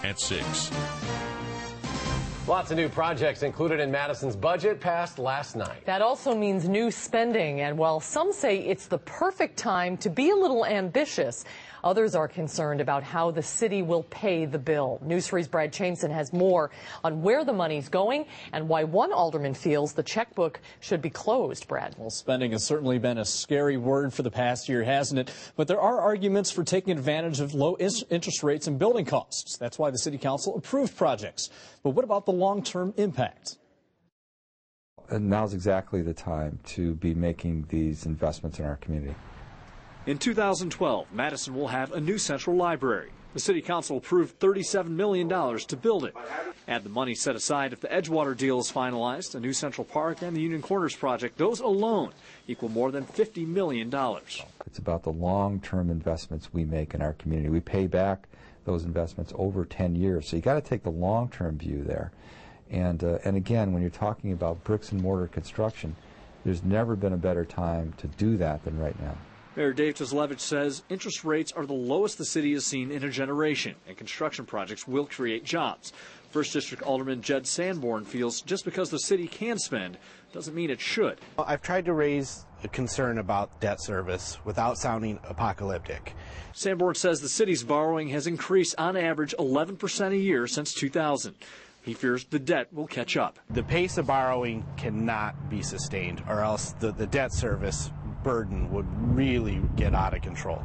at 6. Lots of new projects included in Madison's budget passed last night. That also means new spending, and while some say it's the perfect time to be a little ambitious, others are concerned about how the city will pay the bill. News 3's Brad Chaimson has more on where the money's going and why one alderman feels the checkbook should be closed. Brad. Well, spending has certainly been a scary word for the past year, hasn't it? But there are arguments for taking advantage of low interest rates and building costs. That's why the City Council approved projects. But what about the long-term impact? And now's exactly the time to be making these investments in our community. In 2012, Madison will have a new central library. The City Council approved $37 million to build it. Add the money set aside if the Edgewater deal is finalized, a new Central Park and the Union Corners project, those alone equal more than $50 million. It's about the long-term investments we make in our community. We pay back those investments over 10 years. So you got to take the long-term view there. And again, when you're talking about bricks and mortar construction, there's never been a better time to do that than right now. Mayor Dave Kozlevich says interest rates are the lowest the city has seen in a generation, and construction projects will create jobs. First District Alderman Jed Sanborn feels just because the city can spend doesn't mean it should. I've tried to raise a concern about debt service without sounding apocalyptic. Sanborn says the city's borrowing has increased on average 11% a year since 2000. He fears the debt will catch up. The pace of borrowing cannot be sustained, or else the debt service burden would really get out of control.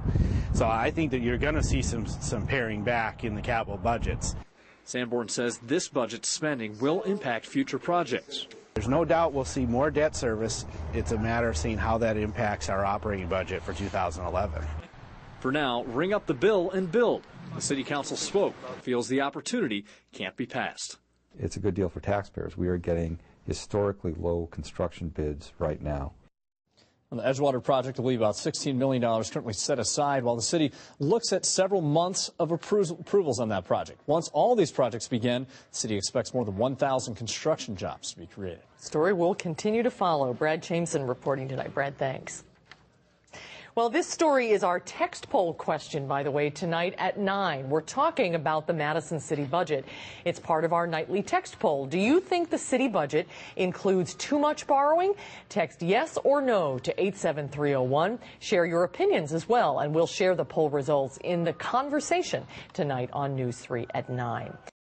So I think that you're going to see some paring back in the capital budgets. Sanborn says this budget spending will impact future projects. There's no doubt we'll see more debt service. It's a matter of seeing how that impacts our operating budget for 2011. For now, ring up the bill and build. The City Council spoke, feels the opportunity can't be passed. It's a good deal for taxpayers. We are getting historically low construction bids right now. The Edgewater project will be about $16 million currently set aside while the city looks at several months of approvals on that project. Once all these projects begin, the city expects more than 1,000 construction jobs to be created. Story will continue to follow. Brad Chaimson reporting tonight. Brad, thanks. Well, this story is our text poll question, by the way, tonight at 9. We're talking about the Madison City budget. It's part of our nightly text poll. Do you think the city budget includes too much borrowing? Text yes or no to 87301. Share your opinions as well, and we'll share the poll results in the conversation tonight on News 3 at 9.